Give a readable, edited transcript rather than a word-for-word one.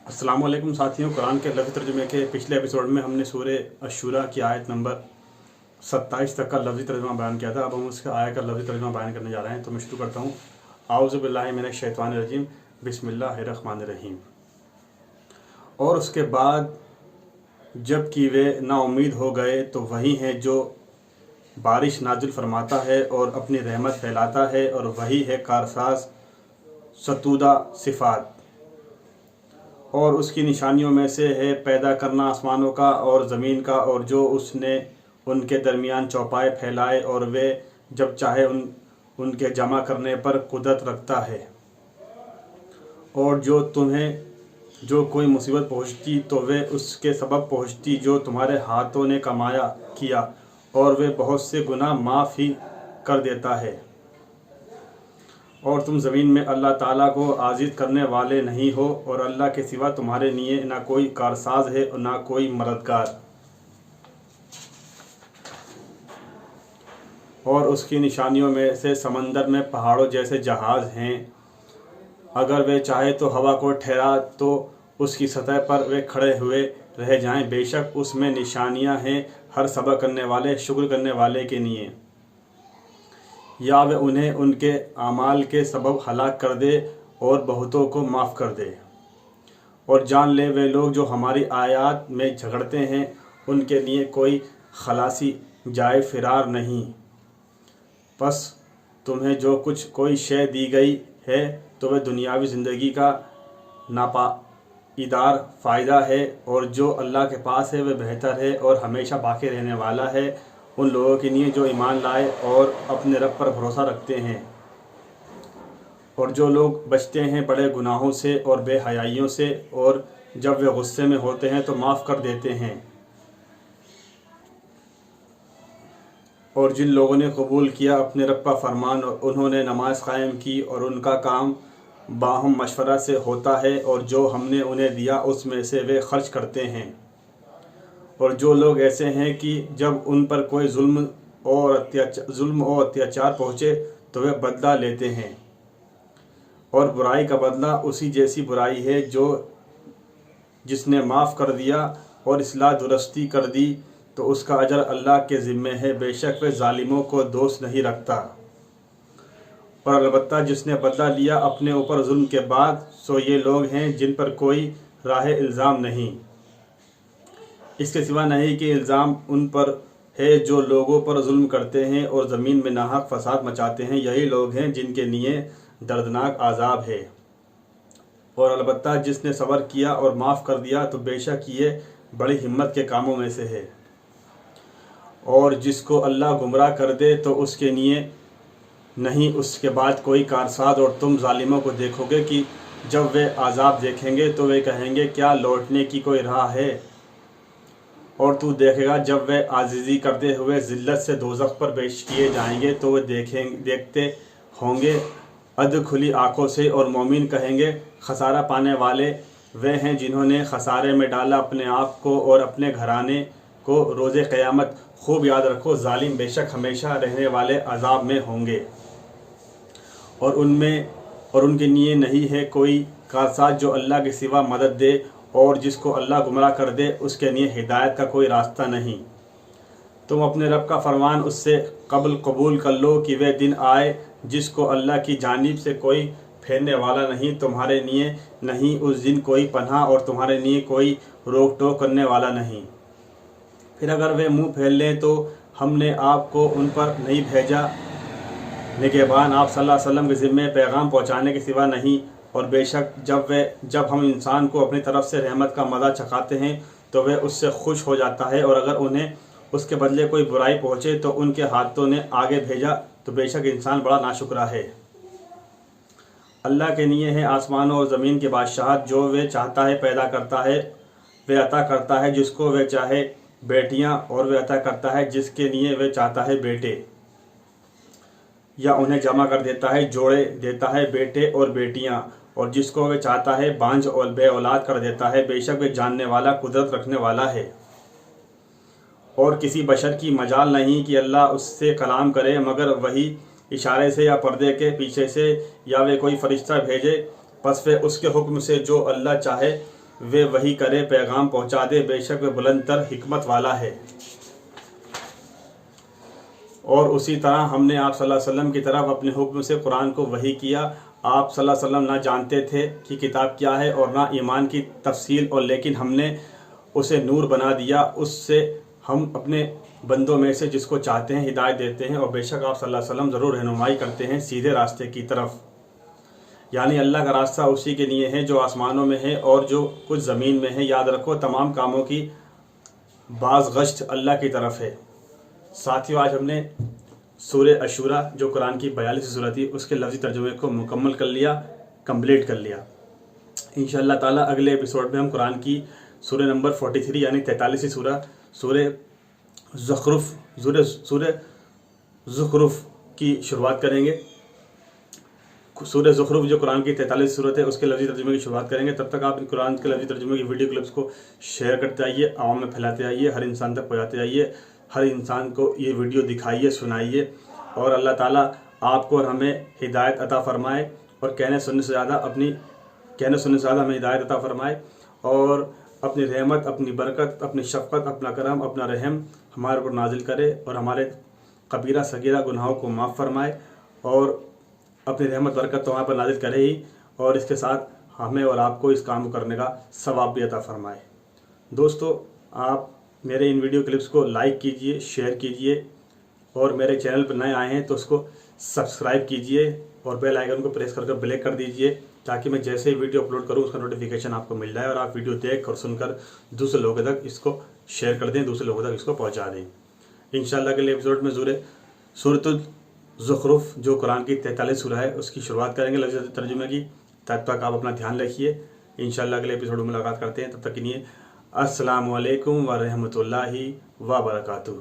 السلام علیکم ساتھیوں، قرآن کے لفظی ترجمے کے پچھلے ایپیسوڈ میں ہم نے سورہ الشورى کی آیت نمبر 27 تک کا لفظی ترجمہ بیان کیا تھا۔ اب ہم اس کا آیت کا لفظی ترجمہ بیان کرنے جا رہے ہیں، تو میں شروع کرتا ہوں۔ اعوذ باللہ من الشیطان الرجیم، بسم اللہ الرحمن الرحیم۔ اور اس کے بعد جب کہ وہ نا امید ہو گئے تو وہی ہے جو بارش نازل فرماتا ہے اور اپنی رحمت پھیلاتا ہے، اور وہی ہے کارساز ستودہ صفات۔ اور اس کی نشانیوں میں سے ہے پیدا کرنا آسمانوں کا اور زمین کا، اور جو اس نے ان کے درمیان چوپائے پھیلائے، اور وہ جب چاہے ان کے جمع کرنے پر قدرت رکھتا ہے۔ اور جو تمہیں جو کوئی مصیبت پہنچتی تو وہ اس کے سبب پہنچتی جو تمہارے ہاتھوں نے کیا، اور وہ بہت سے گناہ معاف ہی کر دیتا ہے۔ اور تم زمین میں اللہ تعالیٰ کو عاجز کرنے والے نہیں ہو، اور اللہ کے سوا تمہارے لیے نہ کوئی کارساز ہے اور نہ کوئی مددگار۔ اور اس کی نشانیوں میں سے سمندر میں پہاڑوں جیسے جہاز ہیں، اگر وہ چاہے تو ہوا کو ٹھہرا تو اس کی سطح پر وہ کھڑے ہوئے رہ جائیں۔ بے شک اس میں نشانیاں ہیں ہر صبر کرنے والے، شکر کرنے والے کے لیے۔ یا وہ انہیں ان کے اعمال کے سبب ہلاک کر دے اور بہتوں کو معاف کر دے۔ اور جان لے وہ لوگ جو ہماری آیات میں جھگڑتے ہیں، ان کے لیے کوئی خلاصی جائے فرار نہیں۔ پس تمہیں جو کچھ کوئی شے دی گئی ہے تو وہ دنیاوی زندگی کا ناپائیدار فائدہ ہے، اور جو اللہ کے پاس ہے وہ بہتر ہے اور ہمیشہ باقی رہنے والا ہے ان لوگوں کے لیے جو ایمان لائے اور اپنے رب پر بھروسہ رکھتے ہیں۔ اور جو لوگ بچتے ہیں بڑے گناہوں سے اور بے حیائیوں سے، اور جب وہ غصے میں ہوتے ہیں تو معاف کر دیتے ہیں۔ اور جن لوگوں نے قبول کیا اپنے رب کا فرمان اور انہوں نے نماز قائم کی، اور ان کا کام باہم مشورہ سے ہوتا ہے، اور جو ہم نے انہیں دیا اس میں سے وہ خرچ کرتے ہیں۔ اور جو لوگ ایسے ہیں کہ جب ان پر کوئی ظلم اور اتیاچار پہنچے تو وہ بدلہ لیتے ہیں، اور برائی کا بدلہ اسی جیسی برائی ہے جس نے معاف کر دیا اور اصلاح درستی کر دی تو اس کا اجر اللہ کے ذمے ہے۔ بے شک وہ ظالموں کو دوست نہیں رکھتا۔ اور البتہ جس نے بدلہ لیا اپنے اوپر ظلم کے بعد، سو یہ لوگ ہیں جن پر کوئی راہ الزام نہیں، اس کے سوا نہیں کہ الزام ان پر ہے جو لوگوں پر ظلم کرتے ہیں اور زمین میں ناحق فساد مچاتے ہیں۔ یہی لوگ ہیں جن کے لیے دردناک عذاب ہے۔ اور البتہ جس نے صبر کیا اور معاف کر دیا تو بے شک یہ بڑی ہمت کے کاموں میں سے ہے۔ اور جس کو اللہ گمراہ کر دے تو اس کے لیے نہیں اس کے بعد کوئی کارساز۔ اور تم ظالموں کو دیکھو گے کہ جب وہ عذاب دیکھیں گے تو وہ کہیں گے کیا لوٹنے کی کوئی راہ ہے؟ اور تو دیکھے گا جب وہ عاجزی کرتے ہوئے ذلت سے دوزخ پر پیش کیے جائیں گے تو وہ دیکھتے ہوں گے ادھ کھلی آنکھوں سے، اور مومن کہیں گے خسارہ پانے والے وہ ہیں جنہوں نے خسارے میں ڈالا اپنے آپ کو اور اپنے گھرانے کو روز قیامت۔ خوب یاد رکھو ظالم بے شک ہمیشہ رہنے والے عذاب میں ہوں گے، اور ان کے لیے نہیں ہے کوئی کارساز جو اللہ کے سوا مدد دے، اور جس کو اللہ گمراہ کر دے اس کے لیے ہدایت کا کوئی راستہ نہیں۔ تم اپنے رب کا فرمان اس سے قبل قبول کر لو کہ وہ دن آئے جس کو اللہ کی جانب سے کوئی پھیرنے والا نہیں، تمہارے لیے نہیں اس دن کوئی پناہ اور تمہارے لیے کوئی روک ٹوک کرنے والا نہیں۔ پھر اگر وہ منہ پھیر لیں تو ہم نے آپ کو ان پر نہیں بھیجا نگہبان، آپ صلی اللہ علیہ وسلم کے ذمے پیغام پہنچانے کے سوا نہیں۔ اور بے شک جب ہم انسان کو اپنی طرف سے رحمت کا مزہ چکھاتے ہیں تو وہ اس سے خوش ہو جاتا ہے، اور اگر انہیں اس کے بدلے کوئی برائی پہنچے تو ان کے ہاتھوں نے آگے بھیجا تو بے شک انسان بڑا ناشکرا ہے۔ اللہ کے لیے ہے آسمانوں اور زمین کی بادشاہت، جو وہ چاہتا ہے پیدا کرتا ہے، وہ عطا کرتا ہے جس کو وہ چاہے بیٹیاں، اور وہ عطا کرتا ہے جس کے لیے وہ چاہتا ہے بیٹے، یا انہیں جمع کر دیتا ہے، جوڑے دیتا ہے بیٹے اور بیٹیاں، اور جس کو وہ چاہتا ہے بانجھ اور بے اولاد کر دیتا ہے۔ بے شک وہ جاننے والا قدرت رکھنے والا ہے۔ اور کسی بشر کی مجال نہیں کہ اللہ اس سے کلام کرے مگر وہی اشارے سے یا پردے کے پیچھے سے، یا وہ کوئی فرشتہ بھیجے، پس وہ اس کے حکم سے جو اللہ چاہے وہ وحی کرے پیغام پہنچا دے، بے شک وہ بلند تر حکمت والا ہے۔ اور اسی طرح ہم نے آپ صلی اللہ علیہ وسلم کی طرف اپنے حکم سے قرآن کو وحی کیا۔ آپ صلی اللہ علیہ وسلم نہ جانتے تھے کہ کتاب کیا ہے اور نہ ایمان کی تفصیل، اور لیکن ہم نے اسے نور بنا دیا، اس سے ہم اپنے بندوں میں سے جس کو چاہتے ہیں ہدایت دیتے ہیں، اور بے شک آپ صلی اللہ علیہ وسلم ضرور رہنمائی کرتے ہیں سیدھے راستے کی طرف۔ یعنی اللہ کا راستہ اسی کے لیے ہے جو آسمانوں میں ہے اور جو کچھ زمین میں ہے۔ یاد رکھو تمام کاموں کی باز گشت اللہ کی طرف ہے۔ ساتھیو، آج ہم نے سورہ عشورہ جو قرآن کی 42 سورت تھی اس کے لفظی ترجمے کو مکمل کر لیا، کمپلیٹ کر لیا۔ انشاءاللہ تعالیٰ اگلے ایپیسوڈ میں ہم قرآن کی سورہ نمبر 43 یعنی 43 سورہ سورہ زخرف کی شروعات کریں گے۔ سورہ زخرف جو قرآن کی 43 سورت ہے اس کے لفظی ترجمے کی شروعات کریں گے۔ تب تک آپ قرآن کے لفظی ترجمے کی ویڈیو کلپس کو شیئر کرتے آئیے، عوام میں پھیلاتے آئیے، ہر انسان تک پہنچاتے آئیے، ہر انسان کو یہ ویڈیو دکھائیے، سنائیے، اور اللہ تعالیٰ آپ کو اور ہمیں ہدایت عطا فرمائے، اور کہنے سننے سے زیادہ ہمیں ہدایت عطا فرمائے، اور اپنی رحمت، اپنی برکت، اپنی شفقت، اپنا کرم، اپنا رحم ہمارے اوپر نازل کرے، اور ہمارے کبیرہ صغیرہ گناہوں کو معاف فرمائے، اور اپنی رحمت برکت تو ہمارے پر نازل کرے ہی، اور اس کے ساتھ ہمیں اور آپ کو اس کام کو کرنے کا ثواب بھی عطا فرمائے۔ دوستو، آپ میرے ان ویڈیو کلپس کو لائک کیجئے، شیئر کیجئے، اور میرے چینل پر نئے آئے ہیں تو اس کو سبسکرائب کیجئے اور بیل آئیکن کو پریس کر بلیک کر دیجئے، تاکہ میں جیسے ہی ویڈیو اپلوڈ کروں اس کا نوٹیفیکیشن آپ کو مل جائے، اور آپ ویڈیو دیکھ اور سن کر دوسرے لوگوں تک اس کو شیئر کر دیں، دوسرے لوگوں تک اس کو پہنچا دیں۔ انشاءاللہ اگلے ایپیسوڈ میں سورۃ الزخرف جو قرآن کی 43 سورہ ہے اس کی شروعات کریں گے لفظی ترجمے کی۔ تب تک آپ اپنا دھیان رکھیے، انشاءاللہ اگلے ایپیسوڈ میں ملاقات کرتے ہیں، تب تک کے لیے السلام علیکم ورحمۃ اللہ وبرکاتہ۔